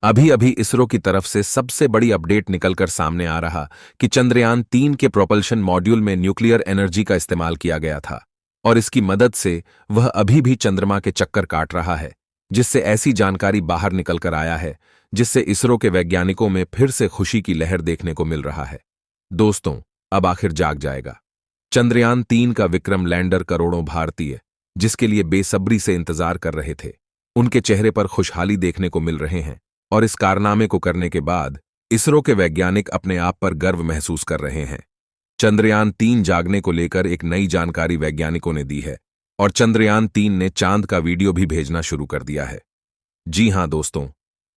अभी अभी इसरो की तरफ से सबसे बड़ी अपडेट निकलकर सामने आ रहा कि चंद्रयान 3 के प्रोपल्शन मॉड्यूल में न्यूक्लियर एनर्जी का इस्तेमाल किया गया था और इसकी मदद से वह अभी भी चंद्रमा के चक्कर काट रहा है, जिससे ऐसी जानकारी बाहर निकलकर आया है जिससे इसरो के वैज्ञानिकों में फिर से खुशी की लहर देखने को मिल रहा है। दोस्तों, अब आखिर जाग जाएगा। चंद्रयान 3 का विक्रम लैंडर करोड़ों भारतीय जिसके लिए बेसब्री से इंतजार कर रहे थे, उनके चेहरे पर खुशहाली देखने को मिल रहे हैं और इस कारनामे को करने के बाद इसरो के वैज्ञानिक अपने आप पर गर्व महसूस कर रहे हैं। चंद्रयान 3 जागने को लेकर एक नई जानकारी वैज्ञानिकों ने दी है और चंद्रयान 3 ने चांद का वीडियो भी भेजना शुरू कर दिया है। जी हां दोस्तों,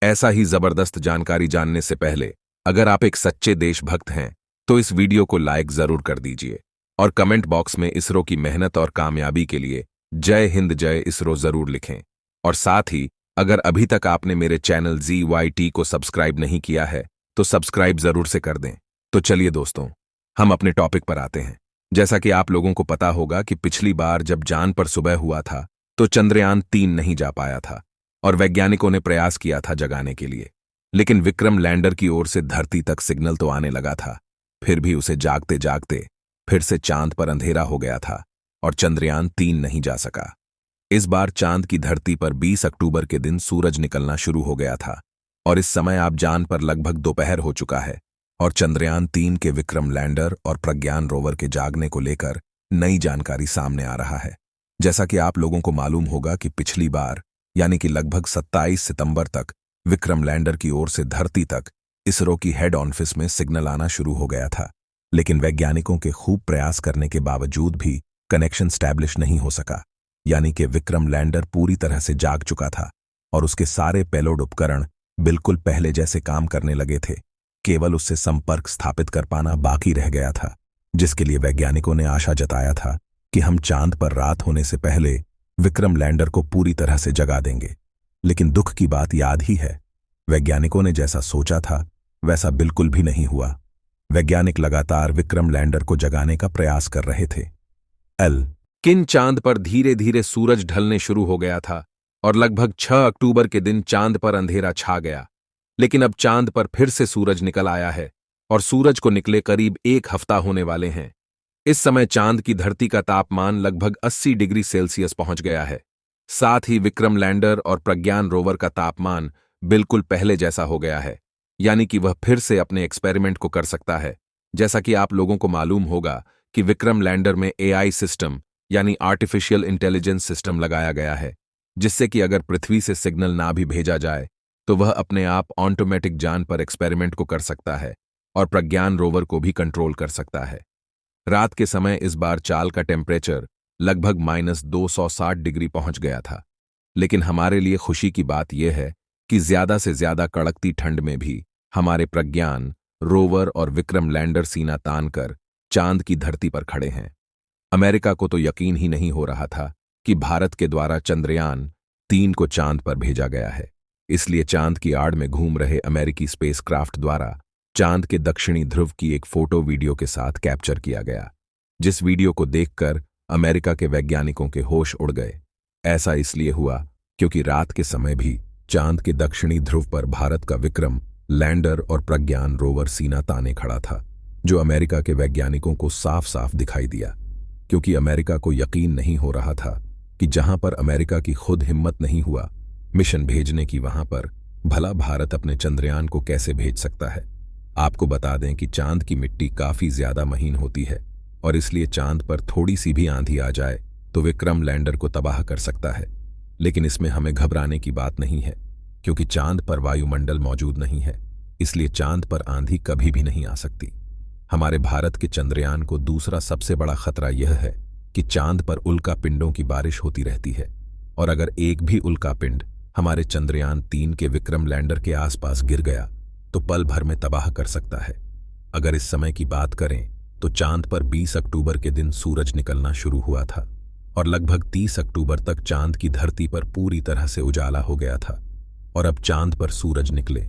ऐसा ही जबरदस्त जानकारी जानने से पहले अगर आप एक सच्चे देशभक्त हैं तो इस वीडियो को लाइक जरूर कर दीजिए और कमेंट बॉक्स में इसरो की मेहनत और कामयाबी के लिए जय हिंद जय इसरो जरूर लिखें। और साथ ही अगर अभी तक आपने मेरे चैनल ZYT को सब्सक्राइब नहीं किया है तो सब्सक्राइब जरूर से कर दें। तो चलिए दोस्तों, हम अपने टॉपिक पर आते हैं। जैसा कि आप लोगों को पता होगा कि पिछली बार जब चांद पर सुबह हुआ था तो चंद्रयान 3 नहीं जा पाया था और वैज्ञानिकों ने प्रयास किया था जगाने के लिए, लेकिन विक्रम लैंडर की ओर से धरती तक सिग्नल तो आने लगा था। फिर भी उसे जागते जागते फिर से चांद पर अंधेरा हो गया था और चंद्रयान 3 नहीं जा सका। इस बार चांद की धरती पर 20 अक्टूबर के दिन सूरज निकलना शुरू हो गया था और इस समय आप चांद पर लगभग दोपहर हो चुका है और चंद्रयान 3 के विक्रम लैंडर और प्रज्ञान रोवर के जागने को लेकर नई जानकारी सामने आ रहा है। जैसा कि आप लोगों को मालूम होगा कि पिछली बार यानी कि लगभग 27 सितंबर तक विक्रम लैंडर की ओर से धरती तक इसरो की हेड ऑफिस में सिग्नल आना शुरू हो गया था, लेकिन वैज्ञानिकों के खूब प्रयास करने के बावजूद भी कनेक्शन स्टैब्लिश नहीं हो सका। यानी कि विक्रम लैंडर पूरी तरह से जाग चुका था और उसके सारे पेलोड उपकरण बिल्कुल पहले जैसे काम करने लगे थे। केवल उससे संपर्क स्थापित कर पाना बाकी रह गया था, जिसके लिए वैज्ञानिकों ने आशा जताया था कि हम चांद पर रात होने से पहले विक्रम लैंडर को पूरी तरह से जगा देंगे। लेकिन दुख की बात याद ही है, वैज्ञानिकों ने जैसा सोचा था वैसा बिल्कुल भी नहीं हुआ। वैज्ञानिक लगातार विक्रम लैंडर को जगाने का प्रयास कर रहे थे। किन चांद पर धीरे धीरे सूरज ढलने शुरू हो गया था और लगभग 6 अक्टूबर के दिन चांद पर अंधेरा छा गया। लेकिन अब चांद पर फिर से सूरज निकल आया है और सूरज को निकले करीब 1 हफ्ता होने वाले हैं। इस समय चांद की धरती का तापमान लगभग 80 डिग्री सेल्सियस पहुंच गया है। साथ ही विक्रम लैंडर और प्रज्ञान रोवर का तापमान बिल्कुल पहले जैसा हो गया है, यानी कि वह फिर से अपने एक्सपेरिमेंट को कर सकता है। जैसा कि आप लोगों को मालूम होगा कि विक्रम लैंडर में AI सिस्टम यानी आर्टिफिशियल इंटेलिजेंस सिस्टम लगाया गया है, जिससे कि अगर पृथ्वी से सिग्नल ना भी भेजा जाए तो वह अपने आप ऑटोमेटिक जान पर एक्सपेरिमेंट को कर सकता है और प्रज्ञान रोवर को भी कंट्रोल कर सकता है। रात के समय इस बार चाल का टेम्परेचर लगभग -260 डिग्री पहुंच गया था, लेकिन हमारे लिए खुशी की बात यह है कि ज्यादा से ज्यादा कड़कती ठंड में भी हमारे प्रज्ञान रोवर और विक्रम लैंडर सीना तान कर चांद की धरती पर खड़े हैं। अमेरिका को तो यकीन ही नहीं हो रहा था कि भारत के द्वारा चंद्रयान 3 को चांद पर भेजा गया है। इसलिए चांद की आड़ में घूम रहे अमेरिकी स्पेसक्राफ्ट द्वारा चांद के दक्षिणी ध्रुव की एक फोटो वीडियो के साथ कैप्चर किया गया, जिस वीडियो को देखकर अमेरिका के वैज्ञानिकों के होश उड़ गए। ऐसा इसलिए हुआ क्योंकि रात के समय भी चांद के दक्षिणी ध्रुव पर भारत का विक्रम लैंडर और प्रज्ञान रोवर सीना ताने खड़ा था, जो अमेरिका के वैज्ञानिकों को साफ साफ दिखाई दिया। क्योंकि अमेरिका को यकीन नहीं हो रहा था कि जहां पर अमेरिका की खुद हिम्मत नहीं हुआ मिशन भेजने की, वहां पर भला भारत अपने चंद्रयान को कैसे भेज सकता है। आपको बता दें कि चांद की मिट्टी काफी ज्यादा महीन होती है और इसलिए चांद पर थोड़ी सी भी आंधी आ जाए तो विक्रम लैंडर को तबाह कर सकता है। लेकिन इसमें हमें घबराने की बात नहीं है, क्योंकि चांद पर वायुमंडल मौजूद नहीं है, इसलिए चांद पर आंधी कभी भी नहीं आ सकती। हमारे भारत के चंद्रयान को दूसरा सबसे बड़ा खतरा यह है कि चांद पर उल्का पिंडों की बारिश होती रहती है और अगर एक भी उल्का पिंड हमारे चंद्रयान 3 के विक्रम लैंडर के आसपास गिर गया तो पल भर में तबाह कर सकता है। अगर इस समय की बात करें तो चांद पर 20 अक्टूबर के दिन सूरज निकलना शुरू हुआ था और लगभग 30 अक्टूबर तक चांद की धरती पर पूरी तरह से उजाला हो गया था और अब चांद पर सूरज निकले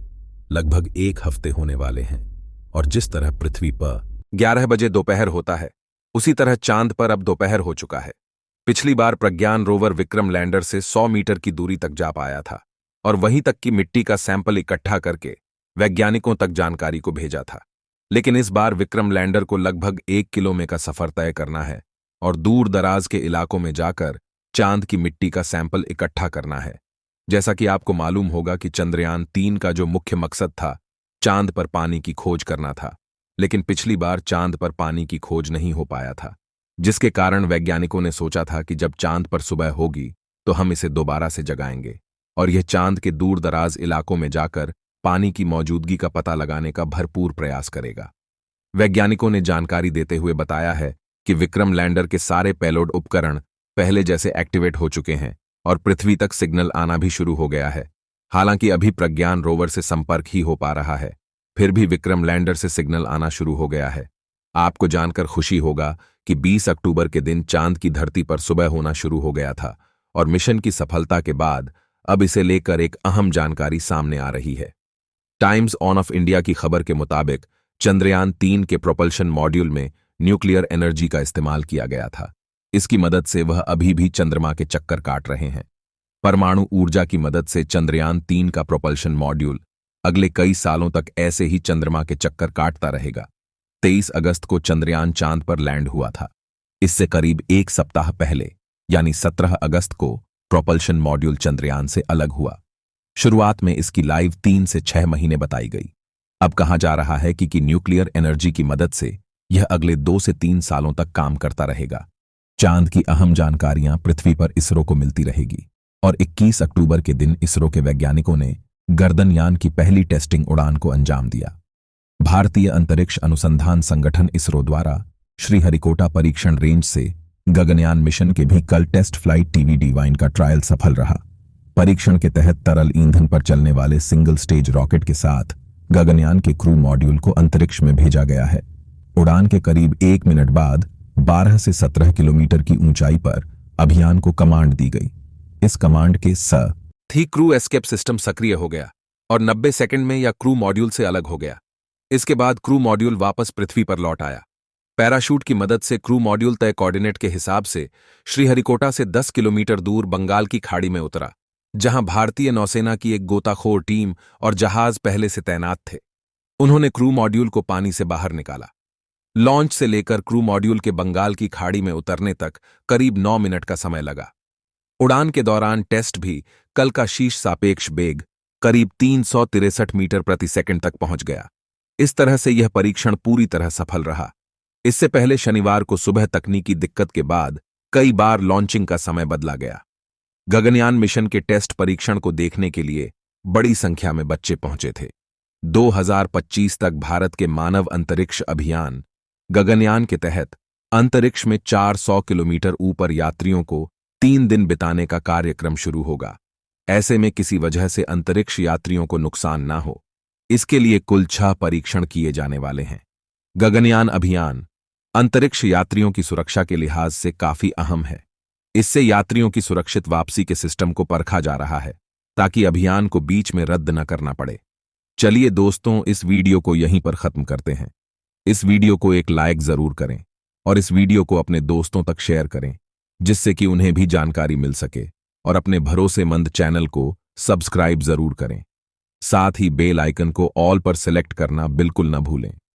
लगभग 1 हफ्ते होने वाले हैं। और जिस तरह पृथ्वी पर 11 बजे दोपहर होता है, उसी तरह चांद पर अब दोपहर हो चुका है। पिछली बार प्रज्ञान रोवर विक्रम लैंडर से 100 मीटर की दूरी तक जा पाया था और वहीं तक कि मिट्टी का सैंपल इकट्ठा करके वैज्ञानिकों तक जानकारी को भेजा था। लेकिन इस बार विक्रम लैंडर को लगभग 1 किलोमीटर का सफर तय करना है और दूर दराज के इलाकों में जाकर चांद की मिट्टी का सैंपल इकट्ठा करना है। जैसा कि आपको मालूम होगा कि चंद्रयान 3 का जो मुख्य मकसद था, चांद पर पानी की खोज करना था, लेकिन पिछली बार चांद पर पानी की खोज नहीं हो पाया था, जिसके कारण वैज्ञानिकों ने सोचा था कि जब चांद पर सुबह होगी तो हम इसे दोबारा से जगाएंगे और यह चांद के दूर दराज इलाकों में जाकर पानी की मौजूदगी का पता लगाने का भरपूर प्रयास करेगा। वैज्ञानिकों ने जानकारी देते हुए बताया है कि विक्रम लैंडर के सारे पेलोड उपकरण पहले जैसे एक्टिवेट हो चुके हैं और पृथ्वी तक सिग्नल आना भी शुरू हो गया है। हालांकि अभी प्रज्ञान रोवर से संपर्क ही हो पा रहा है, फिर भी विक्रम लैंडर से सिग्नल आना शुरू हो गया है। आपको जानकर खुशी होगा कि 20 अक्टूबर के दिन चांद की धरती पर सुबह होना शुरू हो गया था और मिशन की सफलता के बाद अब इसे लेकर एक अहम जानकारी सामने आ रही है। टाइम्स ऑफ इंडिया की खबर के मुताबिक चंद्रयान 3 के प्रोपल्शन मॉड्यूल में न्यूक्लियर एनर्जी का इस्तेमाल किया गया था। इसकी मदद से वह अभी भी चंद्रमा के चक्कर काट रहे हैं। परमाणु ऊर्जा की मदद से चंद्रयान 3 का प्रोपल्शन मॉड्यूल अगले कई सालों तक ऐसे ही चंद्रमा के चक्कर काटता रहेगा। 23 अगस्त को चंद्रयान चांद पर लैंड हुआ था। इससे करीब एक सप्ताह पहले यानी 17 अगस्त को प्रोपल्शन मॉड्यूल चंद्रयान से अलग हुआ। शुरुआत में इसकी लाइव 3 से 6 महीने बताई गई। अब कहा जा रहा है कि न्यूक्लियर एनर्जी की मदद से यह अगले 2 से 3 सालों तक काम करता रहेगा। चांद की अहम जानकारियां पृथ्वी पर इसरो को मिलती रहेगी और 21 अक्टूबर के दिन इसरो के वैज्ञानिकों ने गर्दनयान की पहली टेस्टिंग उड़ान को अंजाम दिया। भारतीय अंतरिक्ष अनुसंधान संगठन इसरो द्वारा श्रीहरिकोटा परीक्षण रेंज से गगनयान मिशन के भी कल टेस्ट फ्लाइट TVD-1 का ट्रायल सफल रहा। परीक्षण के तहत तरल ईंधन पर चलने वाले सिंगल स्टेज रॉकेट के साथ गगनयान के क्रू मॉड्यूल को अंतरिक्ष में भेजा गया है। उड़ान के करीब 1 मिनट बाद 12 से 17 किलोमीटर की ऊंचाई पर अभियान को कमांड दी गई। इस कमांड के थी क्रू एस्केप सिस्टम सक्रिय हो गया और 90 सेकंड में यह क्रू मॉड्यूल से अलग हो गया। इसके बाद क्रू मॉड्यूल वापस पृथ्वी पर लौट आया। पैराशूट की मदद से क्रू मॉड्यूल तय कोऑर्डिनेट के हिसाब से श्रीहरिकोटा से 10 किलोमीटर दूर बंगाल की खाड़ी में उतरा, जहां भारतीय नौसेना की एक गोताखोर टीम और जहाज पहले से तैनात थे। उन्होंने क्रू मॉड्यूल को पानी से बाहर निकाला। लॉन्च से लेकर क्रू मॉड्यूल के बंगाल की खाड़ी में उतरने तक करीब 9 मिनट का समय लगा। उड़ान के दौरान टेस्ट भी कल का शीर्ष सापेक्ष वेग करीब 363 मीटर प्रति सेकंड तक पहुंच गया। इस तरह से यह परीक्षण पूरी तरह सफल रहा। इससे पहले शनिवार को सुबह तकनीकी दिक्कत के बाद कई बार लॉन्चिंग का समय बदला गया। गगनयान मिशन के टेस्ट परीक्षण को देखने के लिए बड़ी संख्या में बच्चे पहुंचे थे। 2025 तक भारत के मानव अंतरिक्ष अभियान गगनयान के तहत अंतरिक्ष में 400 किलोमीटर ऊपर यात्रियों को 3 दिन बिताने का कार्यक्रम शुरू होगा। ऐसे में किसी वजह से अंतरिक्ष यात्रियों को नुकसान ना हो, इसके लिए कुल 6 परीक्षण किए जाने वाले हैं। गगनयान अभियान अंतरिक्ष यात्रियों की सुरक्षा के लिहाज से काफी अहम है। इससे यात्रियों की सुरक्षित वापसी के सिस्टम को परखा जा रहा है ताकि अभियान को बीच में रद्द न करना पड़े। चलिए दोस्तों, इस वीडियो को यहीं पर खत्म करते हैं। इस वीडियो को एक लाइक जरूर करें और इस वीडियो को अपने दोस्तों तक शेयर करें, जिससे कि उन्हें भी जानकारी मिल सके, और अपने भरोसेमंद चैनल को सब्सक्राइब जरूर करें। साथ ही बेल आइकन को ऑल पर सेलेक्ट करना बिल्कुल न भूलें।